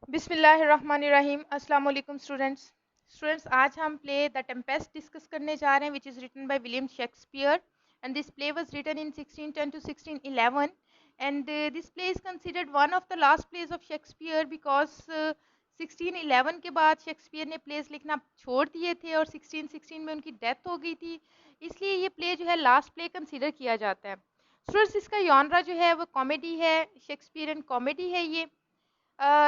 बिस्मिल्लाहिर्रहमानिर्रहीम। अस्सलाम वालेकुम स्टूडेंट्स, आज हम प्ले द टेम्पेस्ट डिस्कस करने जा रहे हैं, which is written by William Shakespeare and this play was written in 1610 to 1611 and this play is considered one of the last plays of Shakespeare because 1611 के बाद Shakespeare ने place लिखना छोड़ दिए थे और 1616 में उनकी डेथ हो गई थी, इसलिए ये प्ले जो है लास्ट प्ले कंसीडर किया जाता है। स्टूडेंट्स, इसका जॉनरा जो है वो कॉमेडी है, शेक्सपियरियन कॉमेडी है ये।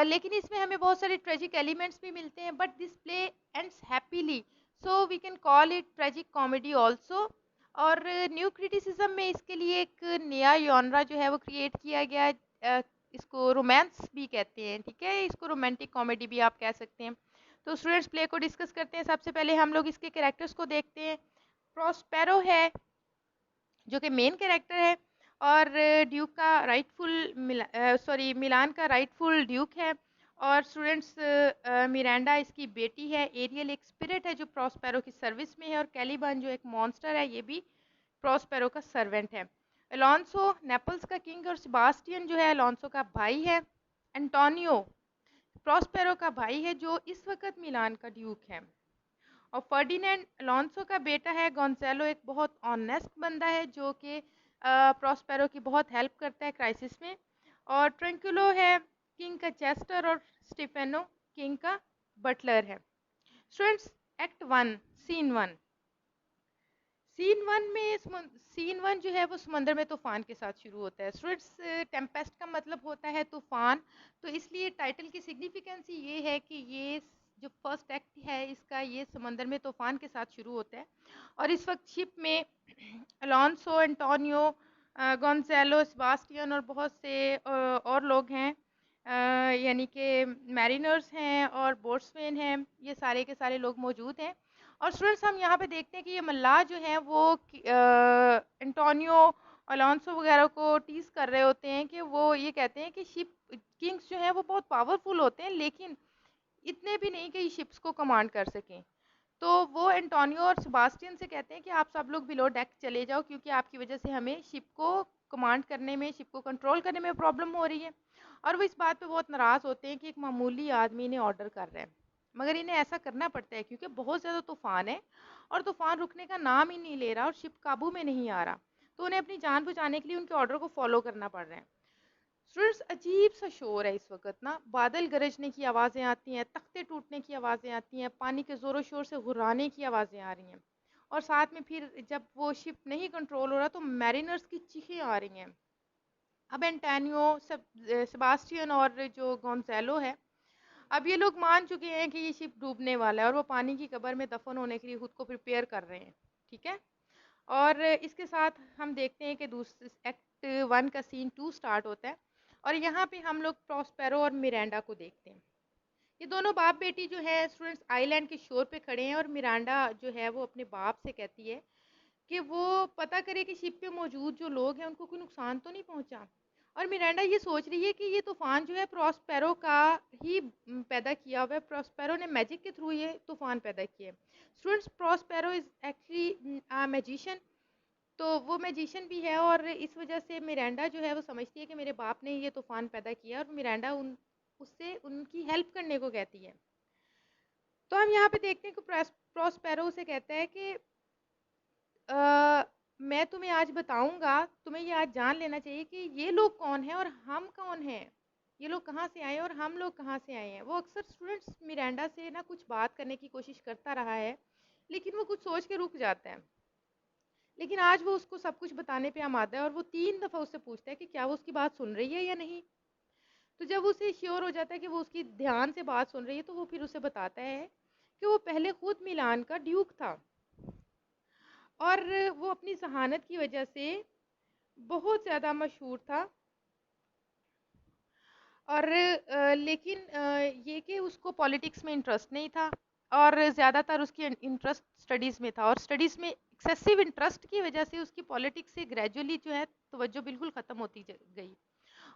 लेकिन इसमें हमें बहुत सारे ट्रेजिक एलिमेंट्स भी मिलते हैं, but this play ends happily, so we can call it tragic comedy also. और न्यू क्रिटिसिज्म में इसके लिए एक नया जॉनरा जो है वो क्रिएट किया गया है। इसको रोमांस भी कहते हैं, ठीक है, इसको रोमांटिक कॉमेडी भी आप कह सकते हैं। तो स्टूडेंट्स, प्ले को डिस्कस करते हैं। सबसे पहले हम लोग इसके कैरेक्टर्स को देखते हैं। प्रोस्पेरो है जो कि मेन कैरेक्टर है और ड्यूक का मिलान का राइटफुल ड्यूक है। और स्टूडेंट्स, मिरांडा इसकी बेटी है। एरियल एक स्पिरिट है जो प्रॉस्पेरो की सर्विस में है और कैलिबन जो एक मॉन्स्टर है, ये भी प्रॉस्पेरो का सर्वेंट है। अलोंसो नेपल्स का किंग और सेबास्टियन जो है अलोंसो का भाई है। एंटोनियो प्रॉस्पेरो का भाई है जो इस वक्त मिलान का ड्यूक है। और फर्डिनेंड अलोंसो का बेटा है। गोंजालो एक बहुत ऑनेस्ट बंदा है जो कि प्रॉस्पेरो की बहुत हेल्प करता है क्राइसिस में। और ट्रैंक्विलो है किंग का चेस्टर और स्टीफेनो किंग का बटलर है। Students, act one, scene one. Scene one जो है वो समंदर में तूफान के साथ शुरू होता है। स्टूडेंट्स, टेम्पेस्ट का मतलब होता है तूफान, तो इसलिए टाइटल की सिग्निफिकेंस ये है कि ये जो फर्स्ट एक्ट है इसका, ये समंदर में तूफान के साथ शुरू होता है। और इस वक्त शिप में अलोंसो, एंटोनियो, गोंजालो, सेबास्टियन और बहुत से और लोग हैं, यानी कि मैरिनर्स हैं और बोट्समैन हैं, ये सारे के सारे लोग मौजूद हैं। और स्टूडेंट्स, हम यहाँ पे देखते हैं कि ये मल्लाह जो हैं वो एंटोनियो, अलोंसो वगैरह को टीज कर रहे होते हैं कि वो ये कहते हैं कि शिप किंग्स जो हैं वो बहुत पावरफुल होते हैं, लेकिन इतने भी नहीं कि ये शिप्स को कमांड कर सकें। तो वो एंटोनियो और सेबास्टियन से कहते हैं कि आप सब लोग बिलो डेक चले जाओ, क्योंकि आपकी वजह से हमें शिप को कमांड करने में, शिप को कंट्रोल करने में प्रॉब्लम हो रही है। और वो इस बात पे बहुत नाराज़ होते हैं कि एक मामूली आदमी इन्हें ऑर्डर कर रहा है, मगर इन्हें ऐसा करना पड़ता है क्योंकि बहुत ज़्यादा तूफान है और तूफान रुकने का नाम ही नहीं ले रहा और शिप काबू में नहीं आ रहा। तो उन्हें अपनी जान बचाने के लिए उनके ऑर्डर को फॉलो करना पड़ रहा है। स्टूडेंट्स, अजीब सा शोर है इस वक्त ना, बादल गरजने की आवाज़ें आती हैं, तख्ते टूटने की आवाज़ें आती हैं, पानी के ज़ोरों शोर से हुर्राने की आवाज़ें आ रही हैं। और साथ में फिर जब वो शिप नहीं कंट्रोल हो रहा तो मैरिनर्स की चीखें आ रही हैं। अब एंटोनियो, सेबास्टियन और जो गोंजालो है, अब ये लोग मान चुके हैं कि ये शिप डूबने वाला है और वो पानी की कब्र में दफन होने के लिए खुद को प्रिपेयर कर रहे हैं, ठीक है। और इसके साथ हम देखते हैं कि दूसरे एक्ट वन का सीन टू स्टार्ट होता है और यहाँ पे हम लोग प्रॉस्पेरो और मिरांडा को देखते हैं। ये दोनों बाप बेटी जो है स्टूडेंट्स आइलैंड के शोर पे खड़े हैं और मिरांडा जो है वो अपने बाप से कहती है कि वो पता करे कि शिप पे मौजूद जो लोग हैं उनको कोई नुकसान तो नहीं पहुंचा। और मिरांडा ये सोच रही है कि ये तूफान जो है प्रॉस्पेरो का ही पैदा किया हुआ है, प्रॉस्पेरो ने मैजिक के थ्रू ये तूफान पैदा किया है। Students, Prospero is actually magician, तो वो मैजिशियन भी है और इस वजह से मिरांडा जो है वो समझती है कि मेरे बाप ने ये तूफान पैदा किया और मिरांडा उससे उनकी हेल्प करने को कहती है। तो हम यहाँ पे देखते हैं कि प्रॉस्पेरो उसे कहता है कि मैं तुम्हें आज बताऊंगा, तुम्हें ये आज जान लेना चाहिए कि ये लोग कौन हैं और हम कौन हैं, ये लोग कहाँ से आए हैं और हम लोग कहाँ से आए हैं। वो अक्सर स्टूडेंट्स मिरांडा से ना कुछ बात करने की कोशिश करता रहा है, लेकिन वो कुछ सोच के रुक जाता है। लेकिन आज वो उसको सब कुछ बताने पे आमादा है और वो 3 दफ़ा उससे पूछता है कि क्या वो उसकी बात सुन रही है या नहीं। तो जब उसे श्योर हो जाता है कि वो उसकी ध्यान से बात सुन रही है, तो वो फिर उसे बताता है कि वो पहले खुद मिलान का ड्यूक था और वो अपनी जहानत की वजह से बहुत ज़्यादा मशहूर था। और लेकिन ये कि उसको पॉलिटिक्स में इंटरेस्ट नहीं था और ज़्यादातर उसकी इंटरेस्ट स्टडीज़ में था और स्टडीज़ में एक्सेसिव इंटरेस्ट की वजह से उसकी पॉलिटिक्स से ग्रेजुअली जो है तवज्जो बिल्कुल ख़त्म होती गई।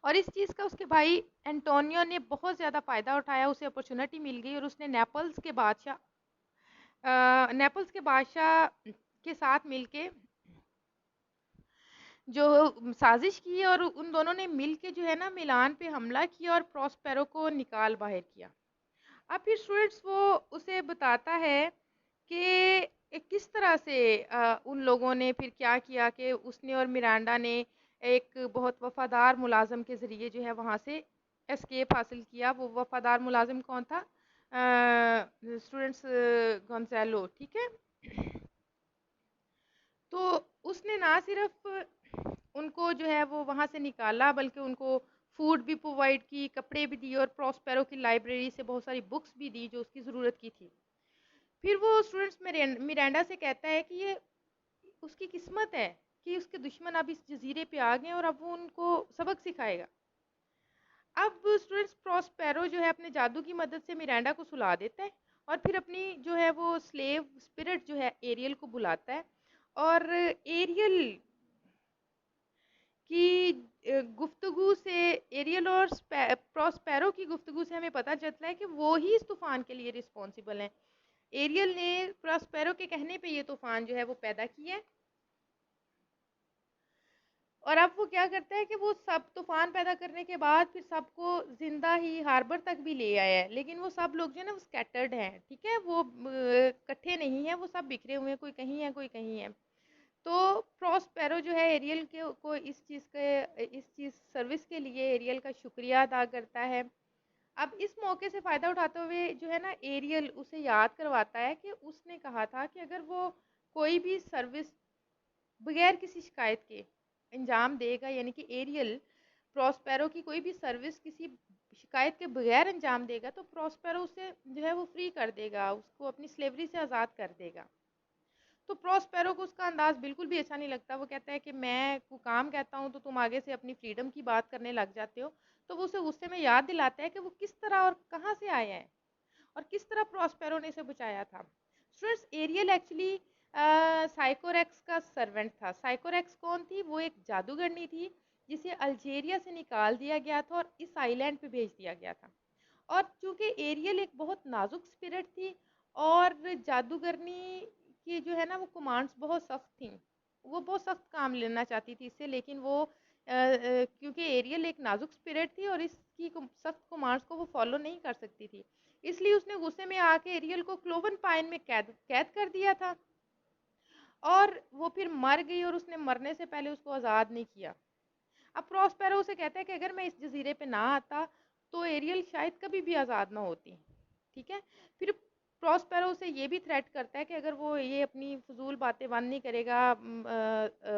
और इस चीज़ का उसके भाई एंटोनियो ने बहुत ज़्यादा फ़ायदा उठाया, उसे अपॉर्चुनिटी मिल गई और उसने नेपल्स के बादशाह के साथ मिलके जो साजिश की और उन दोनों ने मिल के जो है ना मिलान पे हमला किया और प्रॉस्पेरो को निकाल बाहर किया। अब फिर स्टूडेंट्स वो उसे बताता है कि किस तरह से उन लोगों ने फिर क्या किया कि उसने और मिरांडा ने एक बहुत वफादार मुलाजिम के ज़रिए जो है वहाँ से एस्केप हासिल किया। वो वफादार मुलाजिम कौन था? स्टूडेंट्स, गोंजालो, ठीक है। तो उसने ना सिर्फ उनको जो है वो वहाँ से निकाला, बल्कि उनको फूड भी प्रोवाइड की, कपड़े भी दिए और प्रॉस्पेरो की लाइब्रेरी से बहुत सारी बुक्स भी दी जो उसकी ज़रूरत की थी। फिर वो स्टूडेंट्स मिरांडा से कहता है कि ये उसकी किस्मत है कि उसके दुश्मन अब इस जजीरे पे आ गए और अब वो उनको सबक सिखाएगा। अब स्टूडेंट्स, प्रॉस्पेरो जो है अपने जादू की मदद से मिरांडा को सुला देता है और फिर अपनी जो है वो स्लेव स्पिरिट जो है एरियल को बुलाता है। और एरियल की गुफ्तगू से, एरियल और प्रॉस्पेरो की गुफ्तगू से हमें पता चलता है कि वो ही इस तूफान के लिए रिस्पॉन्सिबल हैं। एरियल ने प्रॉस्पेरो के कहने पे ये तूफान जो है वो पैदा किया है। और अब वो क्या करता है कि वो सब तूफान पैदा करने के बाद फिर सबको जिंदा ही हार्बर तक भी ले आया है, लेकिन वो सब लोग जो है ना वो स्कैटर्ड हैं, ठीक है, वो इकट्ठे नहीं है, वो सब बिखरे हुए हैं, कोई कहीं है कोई कहीं है। तो प्रॉस्पेरो जो है एरियल के को इस चीज़ सर्विस के लिए एरियल का शुक्रिया अदा करता है। अब इस मौके से फ़ायदा उठाते हुए जो है ना एरियल उसे याद करवाता है कि उसने कहा था कि अगर वो कोई भी सर्विस बगैर किसी शिकायत के अंजाम देगा, यानी कि एरियल प्रॉस्पेरो की कोई भी सर्विस किसी शिकायत के बगैर अंजाम देगा तो प्रॉस्पेरो उसे जो है वो फ्री कर देगा, उसको अपनी स्लेवरी से आज़ाद कर देगा। तो प्रॉस्पेरो को उसका अंदाज बिल्कुल भी अच्छा नहीं लगता। वो कहता है कि मैं को काम कहता हूँ तो तुम आगे से अपनी फ्रीडम की बात करने लग जाते हो। तो वो उसे गुस्से में याद दिलाता है कि वो किस तरह और कहाँ से आया है और किस तरह प्रॉस्पेरो ने इसे बचाया था। स्टूडेंट्स, एरियल एक्चुअली साइकोरेक्स का सर्वेंट था। साइकोरेक्स कौन थी? वो एक जादूगरनी थी जिसे अल्जीरिया से निकाल दिया गया था और इस आइलैंड पे भेज दिया गया था। और चूंकि एरियल एक बहुत नाजुक स्पिरिट थी और जादूगरनी की जो है ना वो कमांड्स बहुत सख्त थी, वो बहुत सख्त काम लेना चाहती थी इससे, लेकिन वो क्योंकि एरियल एक नाजुक स्पिरिट थी और इसकी सख्त कमांड्स को वो फॉलो नहीं कर सकती थी, इसलिए उसने गुस्से में आके एरियल को क्लोवन पाइन में कैद कैद कर दिया था। और वो फिर मर गई और उसने मरने से पहले उसको आज़ाद नहीं किया। अब प्रॉस्पेरो उसे कहता है कि अगर मैं इस जजीरे पे ना आता तो एरियल शायद कभी भी आज़ाद ना होती, ठीक है। फिर प्रॉस्पेरो उसे ये भी थ्रेट करता है कि अगर वो ये अपनी फजूल बातें बंद नहीं करेगा,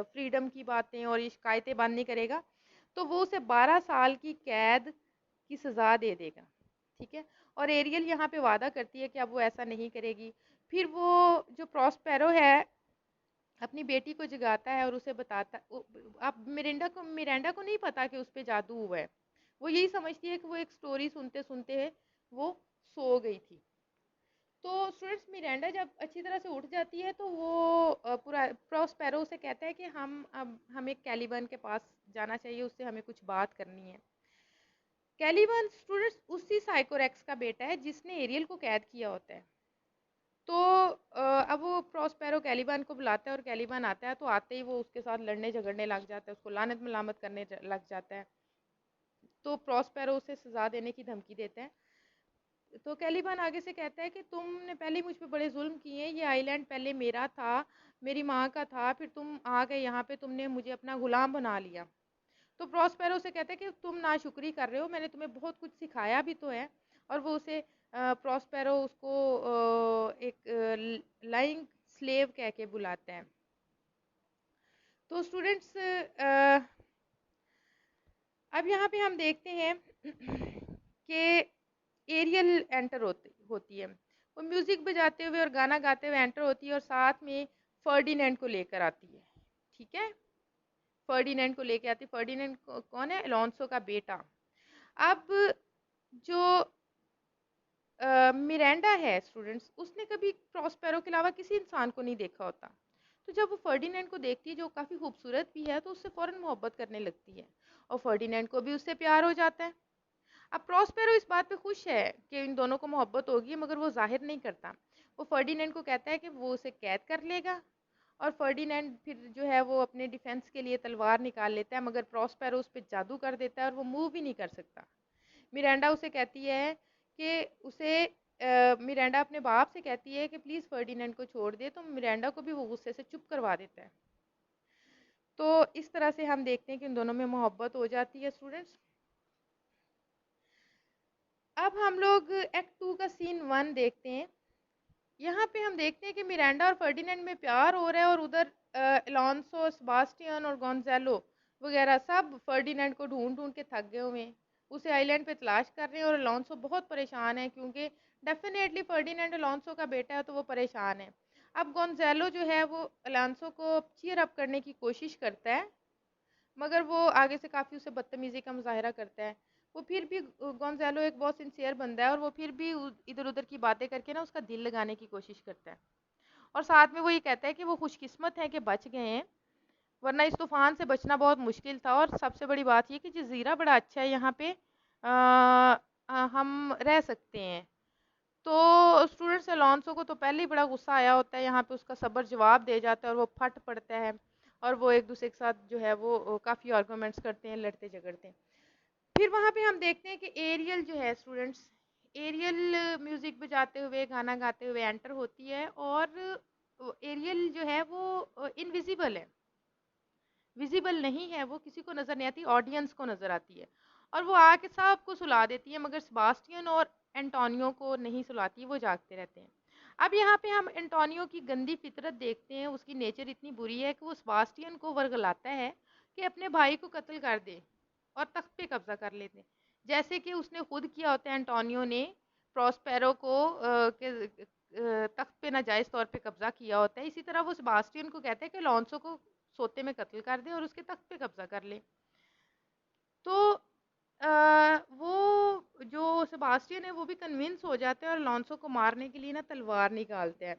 फ्रीडम की बातें और ये शिकायतें बंद नहीं करेगा, तो वो उसे 12 साल की कैद की सज़ा दे देगा, ठीक है। और एरियल यहाँ पे वादा करती है कि अब वो ऐसा नहीं करेगी। फिर वो जो प्रॉस्पेरो है अपनी बेटी को जगाता है और उसे बताता, अब मिरांडा को नहीं पता कि उस पे जादू हुआ है। वो यही समझती है कि वो एक स्टोरी सुनते सुनते है वो सो गई थी। तो स्टूडेंट्स, मिरांडा जब अच्छी तरह से उठ जाती है तो वो पूरा प्रॉस्पेरो से कहता है कि हम अब हमें कैलिबन के पास जाना चाहिए, उससे हमें कुछ बात करनी है। कैलिबन स्टूडेंट्स उसी साइकोरेक्स का बेटा है जिसने एरियल को कैद किया होता है। तो अब वो प्रॉस्पेरो कैलिबान को बुलाता है और कैलिबान आता है, तो आते ही वो उसके साथ लड़ने झगड़ने लग जाता है, उसको लानत मलामत करने लग जाता है। तो प्रॉस्पेरो उसे सजा देने की धमकी देता है। तो कैलिबान आगे से कहता है कि तुमने पहले मुझ पे बड़े जुल्म किए, ये आइलैंड पहले मेरा था, मेरी माँ का था, फिर तुम आ गए यहाँ पे, तुमने मुझे अपना गुलाम बना लिया। तो प्रॉस्पेरो से कहता है कि तुम नाशुक्री कर रहे हो, मैंने तुम्हें बहुत कुछ सिखाया भी तो है। और वो उसे प्रॉस्पेरो उसको एक लाइंग स्लेव कह के बुलाता है। तो स्टूडेंट्स, अब यहाँ पे हम देखते हैं कि एरियल एंटर होती है। वो म्यूजिक बजाते हुए और गाना गाते हुए एंटर होती है और साथ में फर्डिनेंड को लेकर आती है, ठीक है। फर्डिनेंड को लेकर आती है। फर्डिनेंड कौन है? अलोंसो का बेटा। अब जो मिरांडा है स्टूडेंट्स, उसने कभी प्रॉस्पेरो के अलावा किसी इंसान को नहीं देखा होता। तो जब वो फर्डिनेंड को देखती है जो काफ़ी खूबसूरत भी है, तो उससे फ़ौरन मोहब्बत करने लगती है और फर्डिनेंड को भी उससे प्यार हो जाता है। अब प्रॉस्पेरो इस बात पे खुश है कि इन दोनों को मोहब्बत होगी, मगर वो जाहिर नहीं करता। वो फर्डिनेंड को कहता है कि वो उसे कैद कर लेगा और फर्डिनेंड फिर जो है वो अपने डिफेंस के लिए तलवार निकाल लेता है, मगर प्रॉस्पेरो उस पर जादू कर देता है और वो मूव ही नहीं कर सकता। मिरांडा उसे कहती है कि उसे मिरांडा अपने बाप से कहती है कि प्लीज़ फर्डिनेंड को छोड़ दे, तो मिरांडा को भी वो गुस्से से चुप करवा देता है। तो इस तरह से हम देखते हैं कि उन दोनों में मोहब्बत हो जाती है स्टूडेंट्स। अब हम लोग एक्ट 2 का सीन 1 देखते हैं। यहाँ पे हम देखते हैं कि मिरांडा और फर्डिनेंड में प्यार हो रहा है और उधर अलोंसो, सेबास्टियन और गोंजालो वगैरह सब फर्डिनेंड को ढूंढ ढूंढ के थक गए हुए हैं, उसे आइलैंड पे तलाश कर रहे हैं। और अलोंसो बहुत परेशान है क्योंकि डेफिनेटली फर्डिनेंड अलोंसो का बेटा है, तो वो परेशान है। अब गोंजालो जो है वो अलोंसो को चीयर अप करने की कोशिश करता है, मगर वो आगे से काफ़ी उसे बदतमीज़ी का मुज़ाहिरा करता है। वो फिर भी गोंजालो एक बहुत सिंसियर बंदा है और वो फिर भी इधर उधर की बातें करके ना उसका दिल लगाने की कोशिश करता है। और साथ में वो ये कहता है कि वो खुशकिस्मत है कि बच गए हैं, वरना इस तूफान से बचना बहुत मुश्किल था। और सबसे बड़ी बात ये कि जजीरा बड़ा अच्छा है, यहाँ पे हम रह सकते हैं। तो स्टूडेंट्स अलोंसो को तो पहले ही बड़ा गुस्सा आया होता है, यहाँ पे उसका सब्र जवाब दे जाता है और वो फट पड़ता है और वो एक दूसरे के साथ जो है वो काफ़ी आर्गूमेंट्स करते हैं, लड़ते झगड़ते हैं। फिर वहाँ पे हम देखते हैं कि एरियल जो है स्टूडेंट्स, एरियल म्यूज़िक बजाते हुए गाना गाते हुए एंटर होती है। और एरियल जो है वो इनविजिबल है, विजिबल नहीं है, वो किसी को नज़र नहीं आती, ऑडियंस को नज़र आती है। और वो आके सबको सुला देती है, मगर सेबास्टियन और एंटोनियो को नहीं सुलाती, वो जागते रहते हैं। अब यहाँ पे हम एंटोनियो की गंदी फितरत देखते हैं, उसकी नेचर इतनी बुरी है कि वो सेबास्टियन को वर्गलाता है कि अपने भाई को कत्ल कर दे और तख्त पे कब्जा कर लेते हैं, जैसे कि उसने खुद किया होता है एंटोनियो ने प्रॉस्पेरो को तख्त पे नाजायज़ तौर पे कब्जा किया होता है। इसी तरह वो सेबास्टियन को कहता है कि लॉन्सो को सोते में कत्ल कर दे और उसके तख्त पे कब्जा कर ले। तो वो जो सेबास्टियन है वो भी कन्विंस हो जाता है और लॉन्सो को मारने के लिए ना तलवार निकालता है।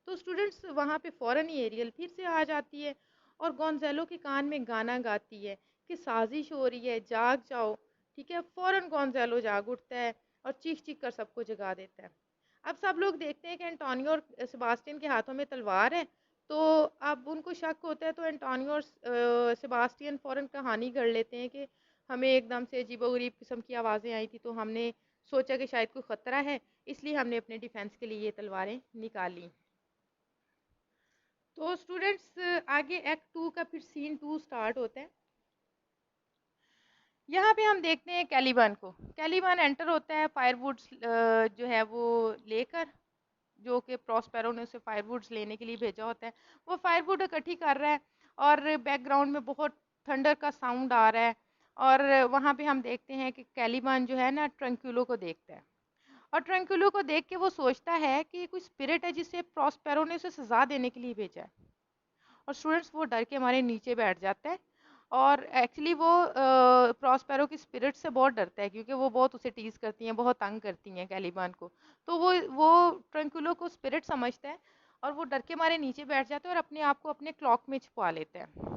तो स्टूडेंट्स वहाँ पे फ़ौरन ही एरियल फिर से आ जाती है और गोंजालो के कान में गाना गाती है कि साजिश हो रही है, जाग जाओ। ठीक है, फ़ौरन गोंजालो जाग उठता है और चीख चीख कर सबको जगा देता है। अब सब लोग देखते हैं कि एंटोनियो और सेबास्टियन के हाथों में तलवार है, तो अब उनको शक होता है। तो एंटोनियो और सेबास्टियन फ़ौरन कहानी गढ़ लेते हैं कि हमें एकदम से अजीबोगरीब किस्म की आवाज़ें आई थी, तो हमने सोचा कि शायद कोई ख़तरा है, इसलिए हमने अपने डिफेंस के लिए ये तलवारें निकाली। तो स्टूडेंट्स आगे एक्ट 2 का फिर सीन 2 स्टार्ट होता है। यहाँ पे हम देखते हैं कैलिबन को। कैलिबन एंटर होता है फायरवुड्स जो है वो लेकर, जो कि प्रॉस्पेरो ने उसे फायरवुड्स लेने के लिए भेजा होता है। वो फायरवुड इकट्ठी कर रहा है और बैकग्राउंड में बहुत थंडर का साउंड आ रहा है। और वहाँ पे हम देखते हैं कि कैलिबन जो है ना ट्रंक्यूलो को देखता है, और ट्रंक्यूलो को देख के वो सोचता है कि कोई स्पिरिट है जिसे प्रॉस्पेरो ने उसे सजा देने के लिए भेजा है। और स्टूडेंट्स वो डर के मारे नीचे बैठ जाता है। और एक्चुअली वो प्रॉस्पेरो की स्पिरिट से बहुत डरता है क्योंकि वो बहुत उसे टीज करती हैं, बहुत तंग करती हैं कैलिबान को। तो वो ट्रंकुलो को स्पिरिट समझता है और वो डर के मारे नीचे बैठ जाता है और अपने आप को अपने क्लॉक में छुपा लेता है।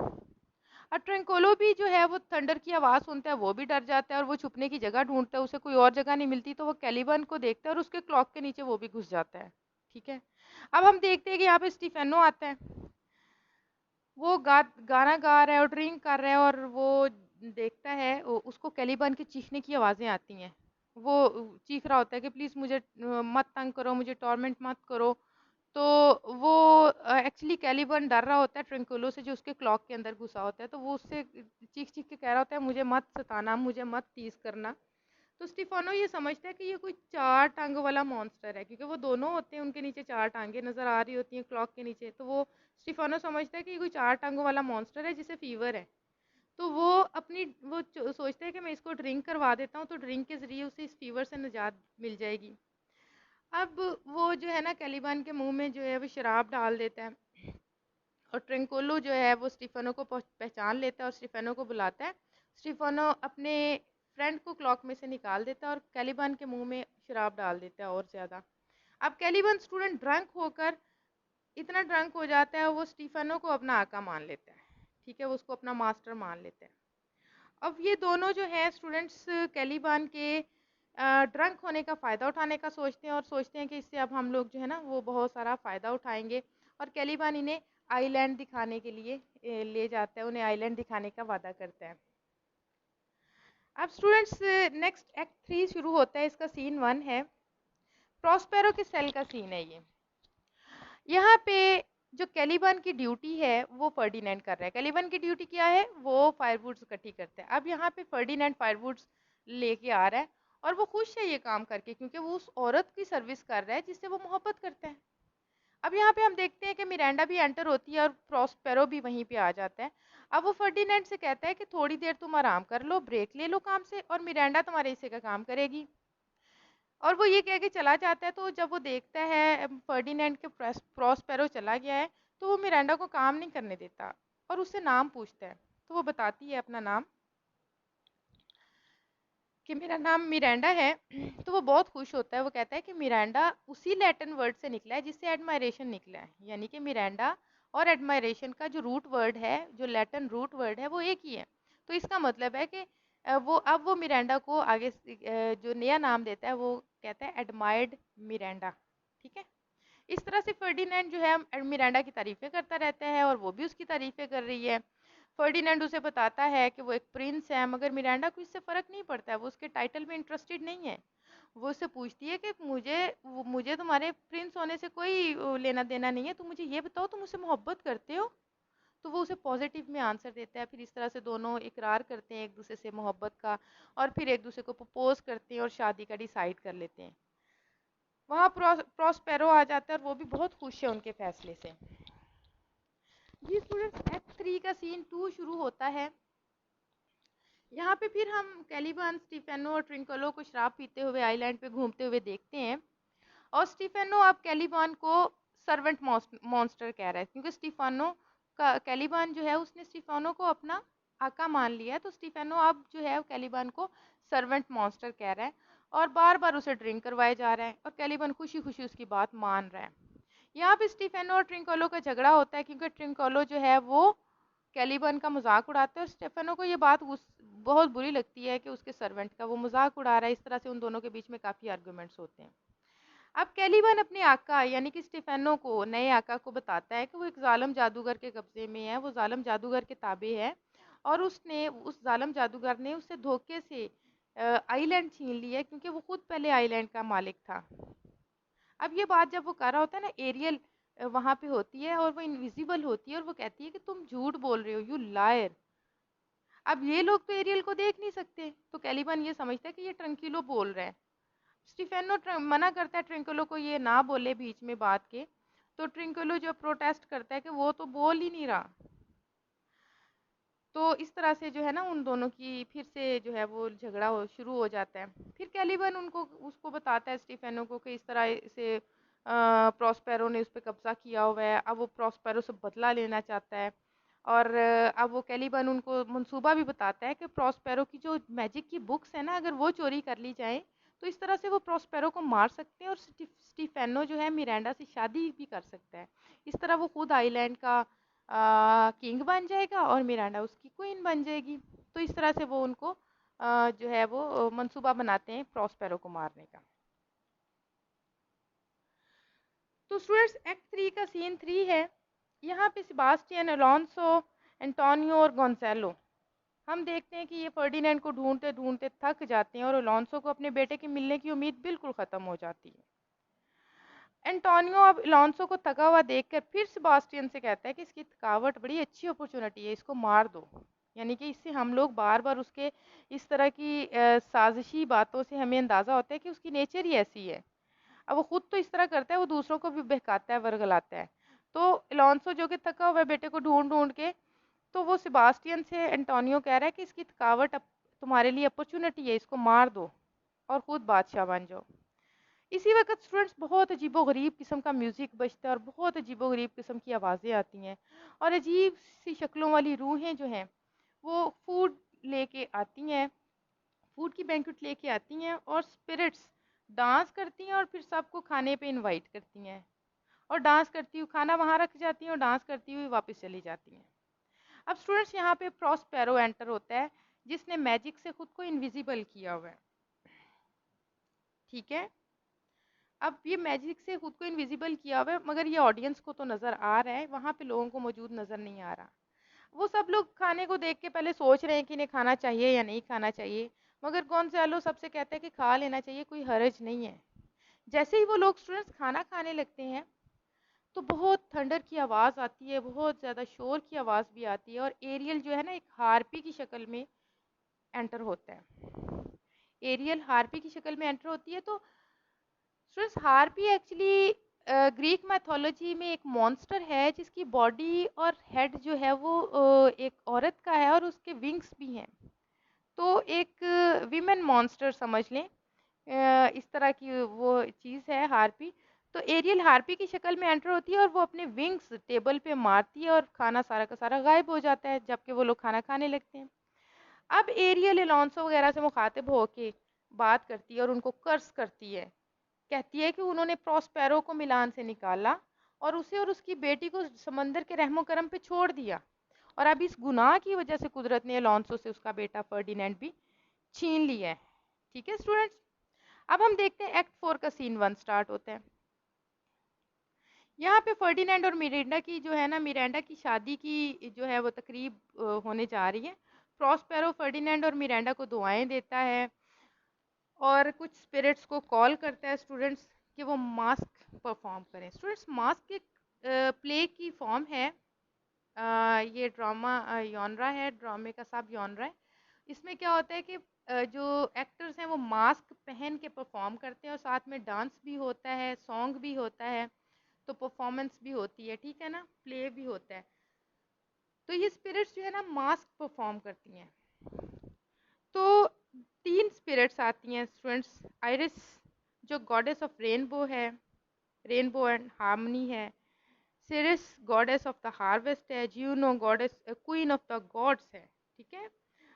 और ट्रंकोलो भी जो है वो थंडर की आवाज़ सुनता है, वो भी डर जाता है और वो छुपने की जगह ढूंढता है, उसे कोई और जगह नहीं मिलती, तो वो कैलिबन को देखता है और उसके क्लॉक के नीचे वो भी घुस जाता है। ठीक है, अब हम देखते हैं कि यहाँ पे स्टीफेनो आता है। वो गाना गा रहा है और ड्रिंक कर रहा है और वो देखता है उसको कैलिबन की चीखने की आवाज़ें आती हैं। वो चीख रहा होता है कि प्लीज़ मुझे मत तंग करो, मुझे टॉर्मेंट मत करो। तो वो एक्चुअली कैलिबन डर रहा होता है ट्रिंकुलो से, जो उसके क्लॉक के अंदर घुसा होता है। तो वो उससे चीख चीख के कह रहा होता है मुझे मत सताना, मुझे मत टीज करना। तो स्टीफानो ये समझता है कि ये कोई चार टांग वाला मॉन्स्टर है, क्योंकि वो दोनों होते हैं, उनके नीचे चार टांगे नजर आ रही होती हैं क्लॉक के नीचे। तो वो स्टीफानो समझता है कि ये कोई चार टांगों वाला मॉन्स्टर है जिसे फीवर है। तो वो अपनी सोचता है कि मैं इसको ड्रिंक करवा देता हूँ, तो ड्रिंक के जरिए उसे इस फीवर से निजात मिल जाएगी। अब वो जो है ना कैलिबान के मुंह में जो है वो शराब डाल देता है और ट्रिंकोलो जो है वो स्टीफनो को पहचान लेता है और स्टीफनो को बुलाता है। स्टीफनो अपने फ्रेंड को क्लॉक में से निकाल देता है और कैलिबान के मुंह में शराब डाल देता है और ज़्यादा। अब कैलिबान स्टूडेंट ड्रंक होकर इतना ड्रंक हो जाता है, वो स्टीफनो को अपना आका मान लेता है। ठीक है, वो उसको अपना मास्टर मान लेता है। अब ये दोनों जो है स्टूडेंट्स कैलिबान के ड्रंक होने का फ़ायदा उठाने का सोचते हैं और सोचते हैं कि इससे अब हम लोग जो है ना वो बहुत सारा फ़ायदा उठाएंगे और कैलिबान इन्हें आइलैंड दिखाने के लिए ले जाता है, उन्हें आइलैंड दिखाने का वादा करता है। अब स्टूडेंट्स नेक्स्ट एक्ट 3 शुरू होता है, इसका सीन 1 है। प्रॉस्पेरो के सेल का सीन है ये। यहाँ पे जो कैलिबन की ड्यूटी है वो फर्डिनेंड कर रहा है। कैलिबन की ड्यूटी क्या है, वो फायरवुड्स इकट्ठी करते हैं। अब यहाँ पे फर्डिनेंड फायरवुड्स लेके आ रहा है और वो खुश है ये काम करके, क्योंकि वो उस औरत की सर्विस कर रहा है जिससे वो मोहब्बत करता है। अब यहाँ पे हम देखते हैं कि मिरांडा भी एंटर होती है और प्रॉस्पेरो भी वहीं पे आ जाता है। अब वो फर्डिनेंड से कहता है कि थोड़ी देर तुम आराम कर लो, ब्रेक ले लो काम से, और मिरांडा तुम्हारे हिस्से का काम करेगी। और वो ये कह के चला जाता है। तो जब वो देखता है फर्डिनेंड के प्रॉस्पेरो चला गया है, तो वो मिरांडा को काम नहीं करने देता और उससे नाम पूछता है। तो वो बताती है अपना नाम कि मेरा नाम मिरांडा है। तो वो बहुत खुश होता है। वो कहता है कि मिरांडा उसी लैटिन वर्ड से निकला है जिससे एडमायरेशन निकला है, यानी कि मिरांडा और एडमायरेशन का जो रूट वर्ड है, जो लैटिन रूट वर्ड है, वो एक ही है। तो इसका मतलब है कि वो मिरांडा को आगे जो नया नाम देता है वो कहता है एडमायर्ड मिरांडा। ठीक है। इस तरह से फर्डिनेंड जो है मिरांडा की तारीफें करता रहता है और वो भी उसकी तारीफें कर रही है। फर्डिनेंड उसे बताता है कि वो एक प्रिंस है, मगर मिरांडा को इससे फर्क नहीं पड़ता है, वो उसके टाइटल में इंटरेस्टेड नहीं है। वो उससे पूछती है कि मुझे तुम्हारे प्रिंस होने से कोई लेना देना नहीं है, तुम मुझे ये बताओ तुम मुझसे मोहब्बत करते हो। तो वो उसे पॉजिटिव में आंसर देता है। फिर इस तरह से दोनों इकरार करते हैं एक दूसरे से मोहब्बत का, और फिर एक दूसरे को प्रपोज करते हैं और शादी का डिसाइड कर लेते हैं। वहाँ प्रॉस्पेरो आ जाता है और वो भी बहुत खुश है उनके फैसले से। जी स्टूडेंट्स, एक्ट 3 का सीन 2 शुरू होता है। यहाँ पे फिर हम कैलिबन, स्टीफेनो और ट्रिंकलो को शराब पीते हुए आइलैंड पे घूमते हुए देखते हैं। और स्टीफेनो अब कैलिबन को सर्वेंट मॉन्स्टर कह रहा है, क्योंकि स्टीफानो का कैलिबन जो है उसने स्टीफानो को अपना आका मान लिया है। तो स्टीफेनो अब जो है कैलिबन को सर्वेंट मॉन्स्टर कह रहा है और बार बार उसे ड्रिंक करवाया जा रहा है, और कैलिबन खुशी खुशी उसकी बात मान रहा है। यहाँ पे स्टीफेनो और ट्रिंकोलो का झगड़ा होता है, क्योंकि ट्रिंकोलो जो है वो कैलिबन का मजाक उड़ाते हैं और स्टेफेनो को ये बात बहुत बुरी लगती है कि उसके सर्वेंट का वो मजाक उड़ा रहा है। इस तरह से उन दोनों के बीच में काफी आर्गुमेंट्स होते हैं। अब कैलिबन अपने आका यानी कि स्टीफेनो को, नए आका को बताता है कि वो एक जालिम जादूगर के कब्जे में है, वो जालिम जादूगर के ताबे है, और उस जालिम जादूगर ने उससे धोखे से आइलैंड छीन ली है, क्योंकि वो खुद पहले आइलैंड का मालिक था। अब ये बात जब वो कर रहा होता है ना, एरियल वहां पे होती है और वो इनविजिबल होती है और वो कहती है कि तुम झूठ बोल रहे हो, यू लायर। अब ये लोग तो एरियल को देख नहीं सकते, तो कैलिबन ये समझता है कि ये ट्रंकिलो बोल रहा है। स्टीफेनो मना करता है ट्रिंकुलो को ये ना बोले बीच में बात के। तो ट्रिंकुलो जो प्रोटेस्ट करता है कि वो तो बोल ही नहीं रहा। तो इस तरह से जो है ना उन दोनों की फिर से जो है वो झगड़ा शुरू हो जाता है। फिर कैलिबन उसको बताता है स्टीफेनो को कि इस तरह से प्रॉस्पेरो ने उस पर कब्जा किया हुआ है। अब वो प्रॉस्पेरो से बदला लेना चाहता है। और अब वो कैलिबन उनको मंसूबा भी बताता है कि प्रॉस्पेरो की जो मैजिक की बुक्स है ना, अगर वो चोरी कर ली जाए तो इस तरह से वो प्रॉस्पेरो को मार सकते हैं और स्टीफेनो जो है मिरांडा से शादी भी कर सकता है। इस तरह वो खुद आइलैंड का किंग बन जाएगा और मिरांडा उसकी क्वीन बन जाएगी। तो इस तरह से वो उनको जो है वो मंसूबा बनाते हैं प्रॉस्पेरो को मारने का। तो स्टूडेंट्स, एक्ट 3 का सीन 3 है। यहाँ पे सेबास्टियन, अलोंसो, एंटोनियो और गोंजालो, हम देखते हैं कि ये फर्डिनेंड को ढूंढते ढूंढते थक जाते हैं और अलोंसो को अपने बेटे के मिलने की उम्मीद बिल्कुल खत्म हो जाती है। एंटोनियो अब अलोंसो को थका हुआ देखकर फिर सेबास्टियन से कहता है कि इसकी थकावट बड़ी अच्छी अपॉर्चुनिटी है, इसको मार दो। यानी कि इससे हम लोग बार बार उसके इस तरह की साजिशी बातों से हमें अंदाजा होता है कि उसकी नेचर ही ऐसी है। अब वो खुद तो इस तरह करता है, वो दूसरों को भी बहकाता है, वर्गलाता है। तो अलोंसो जो कि थका हुआ है बेटे को ढूंढ ढूंढ के, तो वो सेबास्टियन से एंटोनियो कह रहा है कि इसकी थकावट अब तुम्हारे लिए अपॉर्चुनिटी है, इसको मार दो और खुद बादशाह बन जाओ। इसी वक्त स्टूडेंट्स बहुत अजीबोगरीब किस्म का म्यूज़िक बजता है और बहुत अजीबोगरीब किस्म की आवाज़ें आती हैं, और अजीब सी शक्लों वाली रूहें जो हैं वो फूड लेके आती हैं, फूड की बैंक्वेट लेके आती हैं, और स्पिरिट्स डांस करती हैं और फिर सबको खाने पे इनवाइट करती हैं, और डांस करती हुई खाना वहाँ रख जाती हैं और डांस करती हुई वापस चली जाती हैं। अब स्टूडेंट्स, यहाँ पे प्रॉस्पेरो एंटर होता है, जिसने मैजिक से खुद को इनविजिबल किया हुआ है। ठीक है। अब ये मैजिक से खुद को इनविजिबल किया हुआ है, मगर ये ऑडियंस को तो नजर आ रहा है, वहां पे लोगों को मौजूद नजर नहीं आ रहा। वो सब लोग खाने को देख के पहले सोच रहे हैं कि इन्हें खाना चाहिए या नहीं खाना चाहिए, मगर गोंजालो सबसे कहता है कि खा लेना चाहिए, कोई हर्ज नहीं है। जैसे ही वो लोग स्टूडेंट्स खाना खाने लगते हैं, तो बहुत थंडर की आवाज़ आती है, बहुत ज़्यादा शोर की आवाज़ भी आती है, और एरियल जो है ना एक हार्पी की शक्ल में एंटर होता है। एरियल हार्पी की शक्ल में एंटर होती है। तो students, harpy actually Greek mythology में एक मॉन्स्टर है जिसकी बॉडी और हेड जो है वो एक औरत का है, और उसके विंग्स भी हैं। तो एक विमेन मॉन्स्टर समझ लें, इस तरह की वो चीज़ है हार्पी। तो एरियल हार्पी की शक्ल में एंटर होती है, और वो अपने विंग्स टेबल पे मारती है, और खाना सारा का सारा गायब हो जाता है, जबकि वो लोग खाना खाने लगते हैं। अब एरियल एलोंसो वगैरह से मुखातिब होके बात करती है और उनको कर्स करती है। कहती है कि उन्होंने प्रॉस्पेरो को मिलान से निकाला, और उसे और उसकी बेटी को समंदर के रहमो करम पे छोड़ दिया, और अब इस गुनाह की वजह से कुदरत ने एलोंसो से उसका बेटा फर्डिनेंड भी छीन लिया है। ठीक है स्टूडेंट्स, अब हम देखते हैं एक्ट 4 का सीन 1 स्टार्ट होता है। यहाँ पे फर्डिनेंड और मिरेंडा की जो है ना, मिरेंडा की शादी की जो है वो तकरीब होने जा रही है। प्रॉस्पेरो फर्डिनेंड और मिरेंडा को दुआएं देता है, और कुछ स्पिरिट्स को कॉल करता है स्टूडेंट्स कि वो मास्क परफॉर्म करें। स्टूडेंट्स, मास्क एक प्ले की फॉर्म है। ये ड्रामा यॉनरा है, ड्रामे का सब यॉनरा है। इसमें क्या होता है कि जो एक्टर्स हैं वो मास्क पहन के परफॉर्म करते हैं, और साथ में डांस भी होता है, सॉन्ग भी होता है, तो परफॉर्मेंस भी होती है, ठीक है ना, प्ले भी होता है। तो ये स्पिरिट्स जो है ना मास्क परफॉर्म करती हैं। तो 3 स्पिरिट्स आती हैं स्टूडेंट्स। आइरिस जो गॉडेस ऑफ रेनबो है, रेनबो एंड हार्मनी है। Ceres goddess of the harvest है। Juno goddess queen of the gods है। ठीक है।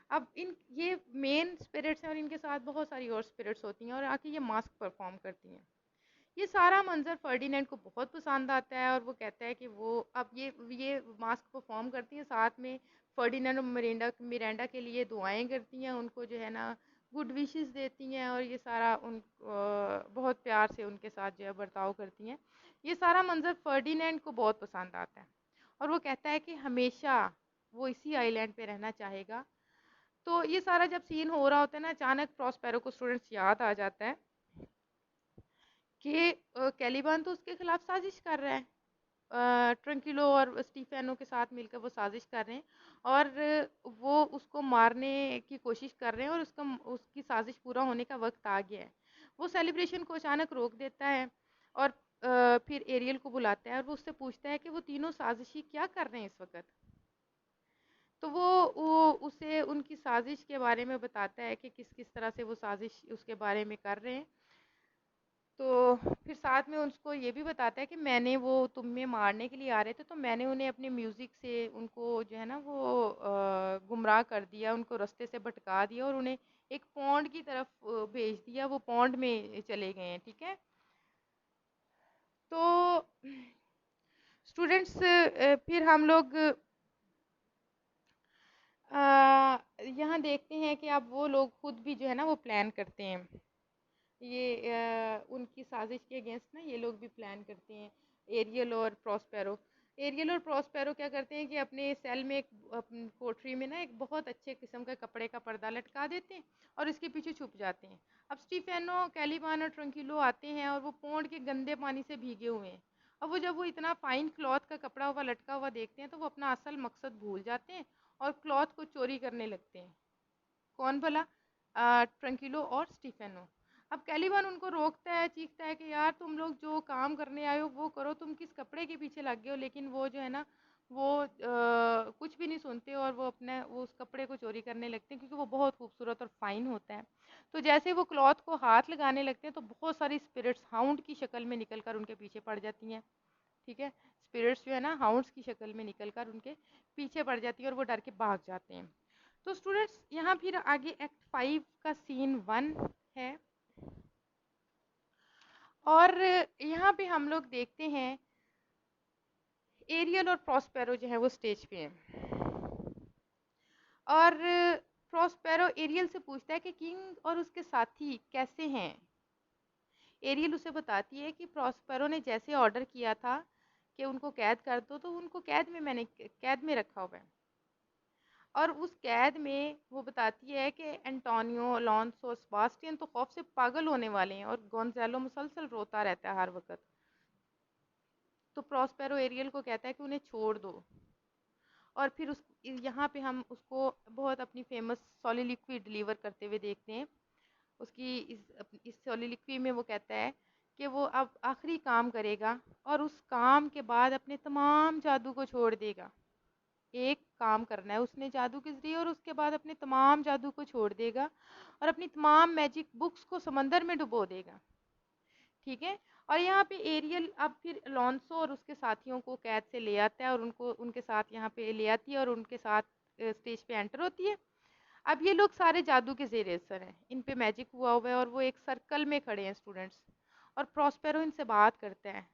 अब इन ये मेन स्पिरिट्स हैं, और इनके साथ बहुत सारी और स्पिरिट्स होती हैं, और आके ये मास्क परफॉर्म करती हैं। ये सारा मंजर फर्डिनेंड को बहुत पसंद आता है, और वो कहता है कि वो अब ये मास्क परफॉर्म करती हैं, साथ में फर्डिनेंड और मिरांडा के लिए दुआएं करती हैं, उनको जो है ना गुड विशेस देती हैं, और ये सारा उन बहुत प्यार से उनके साथ जो है बर्ताव करती हैं। ये सारा मंजर फर्डिनेंड को बहुत पसंद आता है, और वो कहता है कि हमेशा वो इसी आइलैंड पे रहना चाहेगा। तो ये सारा जब सीन हो रहा होता है ना, अचानक प्रॉस्पेरो को स्टूडेंट्स याद आ जाता है कि कैलिबान तो उसके खिलाफ साजिश कर रहा है। ट्रंकिलो और स्टीफेनो के साथ मिलकर वो साजिश कर रहे हैं, और वो उसको मारने की कोशिश कर रहे हैं, और उसकी साजिश पूरा होने का वक्त आ गया है। वो सेलिब्रेशन को अचानक रोक देता है, और फिर एरियल को बुलाता है, और वो उससे पूछता है कि वो तीनों साजिशी क्या कर रहे हैं इस वक्त। तो वो उसे उनकी साजिश के बारे में बताता है कि किस किस तरह से वो साजिश उसके बारे में कर रहे हैं। तो फिर साथ में उसको ये भी बताता है कि मैंने वो तुम्हें मारने के लिए आ रहे थे, तो मैंने उन्हें अपने म्यूज़िक से उनको जो है ना वो गुमराह कर दिया, उनको रास्ते से भटका दिया, और उन्हें एक पौंड की तरफ भेज दिया, वो पौंड में चले गए हैं। ठीक है। तो स्टूडेंट्स, फिर हम लोग यहाँ देखते हैं कि अब वो लोग खुद भी जो है ना वो प्लान करते हैं। ये उनकी साजिश के अगेंस्ट ना ये लोग भी प्लान करते हैं, एरियल और प्रॉस्पेरो। एरियल और प्रॉस्पेरो क्या करते हैं कि अपने सेल में एक अपनी कोठरी में ना एक बहुत अच्छे किस्म का कपड़े का पर्दा लटका देते हैं, और इसके पीछे छुप जाते हैं। अब स्टीफेनो, कैलिबान और ट्रंकिलो आते हैं, और वो पोंड के गंदे पानी से भीगे हुए हैं। अब वो जब वो इतना फाइन क्लॉथ का कपड़ा हुआ लटका हुआ देखते हैं, तो वो अपना असल मकसद भूल जाते हैं, और क्लॉथ को चोरी करने लगते हैं। कौन भला? ट्रंकिलो और स्टीफेनो। अब कैलिबान उनको रोकता है, चीखता है कि यार तुम लोग जो काम करने आए हो वो करो, तुम किस कपड़े के पीछे लग गए हो। लेकिन वो जो है ना वो कुछ भी नहीं सुनते, और वो उस कपड़े को चोरी करने लगते हैं, क्योंकि वो बहुत खूबसूरत और फाइन होता है। तो जैसे वो क्लॉथ को हाथ लगाने लगते हैं, तो बहुत सारी स्पिरिट्स हाउंड की शक्ल में निकलकर उनके पीछे पड़ जाती हैं। ठीक है। स्पिरिट्स जो है ना हाउंड्स की शक्ल में निकलकर उनके पीछे पड़ जाती है, और वो डर के भाग जाते हैं। तो स्टूडेंट्स, यहाँ फिर आगे एक्ट 5 का सीन 1 है, और यहाँ पे हम लोग देखते हैं एरियल और प्रॉस्पेरो जो है वो स्टेज पे हैं, और प्रॉस्पेरो एरियल से पूछता है कि किंग और उसके साथी कैसे हैं। एरियल उसे बताती है कि प्रॉस्पेरो ने जैसे ऑर्डर किया था कि उनको कैद कर दो, तो उनको कैद में रखा हुआ है। और उस कैद में वो बताती है कि एंटोनियो, अलोंसो और सेबास्टियन तो खौफ से पागल होने वाले हैं, और गोंजालो मुसलसल रोता रहता है हर वक्त। तो प्रॉस्पेरो एरियल को कहता है कि उन्हें छोड़ दो। और फिर उस यहाँ पे हम उसको बहुत अपनी फेमस सोलिलिक्वी डिलीवर करते हुए देखते हैं। उसकी इस सोलिलिक्वी में वो कहता है कि वो अब आखिरी काम करेगा और उस काम के बाद अपने तमाम जादू को छोड़ देगा। एक काम करना है उसने जादू के जरिए, और उसके बाद अपने तमाम जादू को छोड़ देगा और अपनी तमाम मैजिक बुक्स को समंदर में डुबो देगा। ठीक है। और यहाँ पे एरियल अब फिर अलोंसो और उसके साथियों को कैद से ले आता है और उनको उनके साथ यहाँ पे ले आती है और उनके साथ स्टेज पे एंटर होती है। अब ये लोग सारे जादू के जेर असर हैं, इन पे मैजिक हुआ हुआ है और वो एक सर्कल में खड़े हैं स्टूडेंट्स। और प्रॉस्पेरो इनसे बात करता है।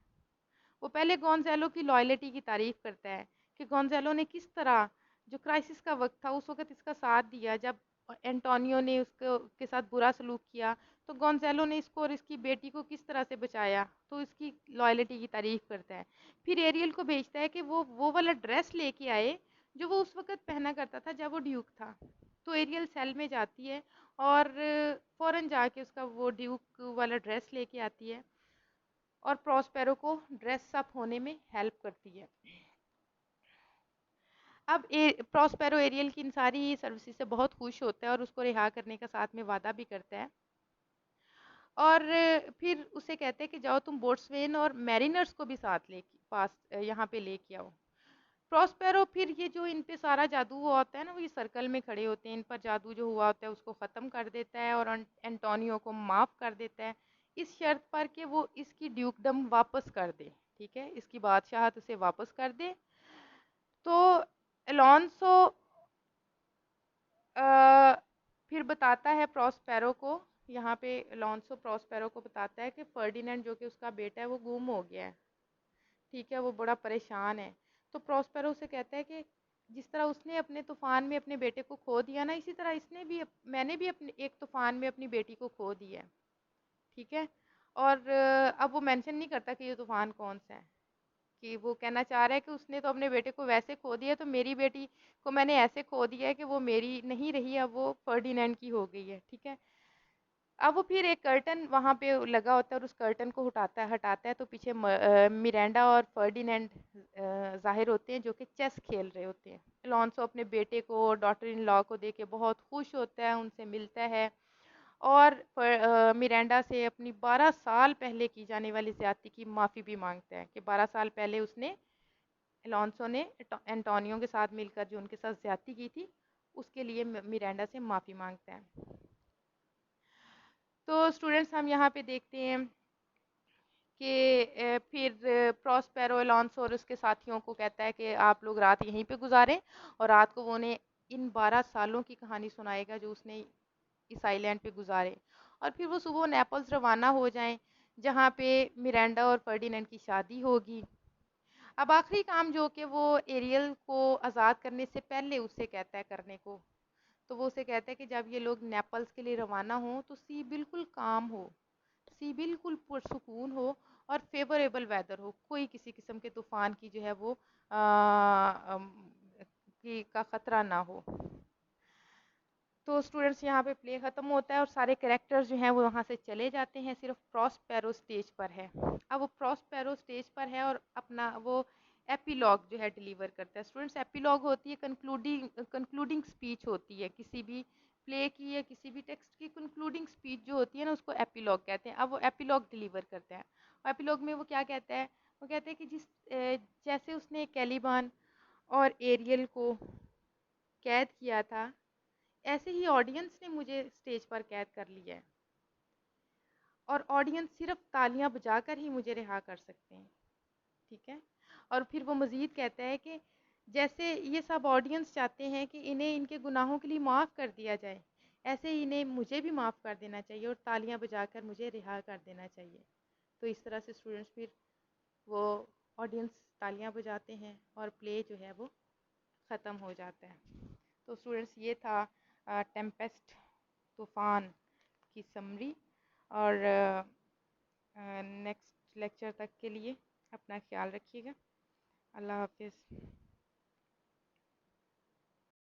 वो पहले गोंजालो की लॉयल्टी की तारीफ करता है कि गोंजालो ने किस तरह, जो क्राइसिस का वक्त था उस वक्त इसका साथ दिया, जब एंटोनियो ने उसको के साथ बुरा सलूक किया तो गोंजालो ने इसको और इसकी बेटी को किस तरह से बचाया, तो इसकी लॉयल्टी की तारीफ करता है। फिर एरियल को भेजता है कि वो वाला ड्रेस लेके आए जो वो उस वक्त पहना करता था जब वो ड्यूक था। तो एरियल सेल में जाती है और फौरन जाके उसका वो ड्यूक वाला ड्रेस लेके आती है और प्रॉस्पेरो को ड्रेस अप होने में हेल्प करती है। अब प्रॉस्पेरो एरियल की इन सारी सर्विसेज से बहुत खुश होता है और उसको रिहा करने का साथ में वादा भी करता है। और फिर उसे कहते हैं कि जाओ तुम बोट्सवेन और मैरिनर्स को भी साथ ले पास यहाँ पे लेके आओ। प्रॉस्पेरो फिर ये जो इन पे सारा जादू हुआ होता है ना, वो ये सर्कल में खड़े होते हैं, इन पर जादू जो हुआ होता है उसको ख़त्म कर देता है और एंटोनियो को माफ़ कर देता है, इस शर्त पर कि वो इसकी ड्यूकडम वापस कर दे। ठीक है, इसकी बादशाहत उसे वापस कर दे। तो अलोंसो फिर बताता है प्रॉस्पेरो को, यहाँ पे अलोंसो प्रॉस्पेरो को बताता है कि फर्डिनेंड जो कि उसका बेटा है वो गुम हो गया है। ठीक है, वो बड़ा परेशान है। तो प्रॉस्पेरो उसे कहता है कि जिस तरह उसने अपने तूफान में अपने बेटे को खो दिया ना, इसी तरह मैंने भी अपने एक तूफान में अपनी बेटी को खो दिया है। ठीक है। और अब वो मेंशन नहीं करता कि ये तूफान कौन सा है, कि वो कहना चाह रहा है कि उसने तो अपने बेटे को वैसे खो दिया, तो मेरी बेटी को मैंने ऐसे खो दिया है कि वो मेरी नहीं रही, अब वो फर्डिनेंड की हो गई है। ठीक है। अब वो फिर एक कर्टन वहाँ पे लगा होता है और उस कर्टन को हटाता है तो पीछे मिरांडा और फर्डिनेंड जाहिर होते हैं, जो कि चेस खेल रहे होते हैं। अलोंसो अपने बेटे को, डॉटर इन लॉ को देख के बहुत खुश होता है, उनसे मिलता है और मिरांडा से अपनी 12 साल पहले की जाने वाली ज़्यादती की माफ़ी भी मांगता है कि 12 साल पहले उसने, अलोंसो ने एंटोनियो के साथ मिलकर जो उनके साथ ज़्यादती की थी, उसके लिए मिरांडा से माफ़ी मांगता है। तो स्टूडेंट्स हम यहाँ पे देखते हैं कि फिर प्रॉस्पेरो अलोंसो और उसके साथियों को कहता है कि आप लोग रात यहीं पे गुजारें, और रात को वो उन्हें इन 12 सालों की कहानी सुनाएगा जो उसने इस आइलैंड पे गुजारे। और फिर वो सुबह नेपल्स रवाना हो जाएं, जहाँ पे मिरांडा और फर्डिनेंड की शादी होगी। अब आखिरी काम जो कि वो एरियल को आज़ाद करने से पहले उससे कहता है करने को, तो वो उसे कहता है कि जब ये लोग नेपल्स के लिए रवाना हों तो सी बिल्कुल काम हो, सी बिल्कुल पुरसुकून हो और फेवरेबल वेदर हो, कोई किसी किस्म के तूफान की जो है वो का खतरा ना हो। तो स्टूडेंट्स यहाँ पे प्ले ख़त्म होता है और सारे कैरेक्टर्स जो हैं वो वहाँ से चले जाते हैं, सिर्फ प्रॉस्पेरो स्टेज पर है। अब वो प्रॉस्पेरो स्टेज पर है और अपना वो एपिलॉग जो है डिलीवर करता है। स्टूडेंट्स, एपिलॉग होती है कंक्लूडिंग स्पीच होती है किसी भी प्ले की या किसी भी टेक्स्ट की। कंक्लूडिंग स्पीच जो होती है ना, उसको एपिलॉग कहते हैं। अब वो एपिलॉग डिलीवर करता है और एपिलॉग में वो क्या कहता है, वो कहते हैं कि जैसे उसने कैलिबान और एरियल को कैद किया था, ऐसे ही ऑडियंस ने मुझे स्टेज पर कैद कर लिया है और ऑडियंस सिर्फ तालियां बजाकर ही मुझे रिहा कर सकते हैं। ठीक है। और फिर वो मज़ीद कहता है कि जैसे ये सब ऑडियंस चाहते हैं कि इन्हें इनके गुनाहों के लिए माफ़ कर दिया जाए, ऐसे ही इन्हें मुझे भी माफ़ कर देना चाहिए और तालियां बजाकर मुझे रिहा कर देना चाहिए। तो इस तरह से स्टूडेंट्स फिर वो ऑडियंस तालियां बजाते हैं और प्ले जो है वो ख़त्म हो जाता है। तो स्टूडेंट्स, ये था टेम्पेस्ट तूफ़ान की समरी। और नेक्स्ट लेक्चर तक के लिए अपना ख्याल रखिएगा। अल्लाह हाफिज़।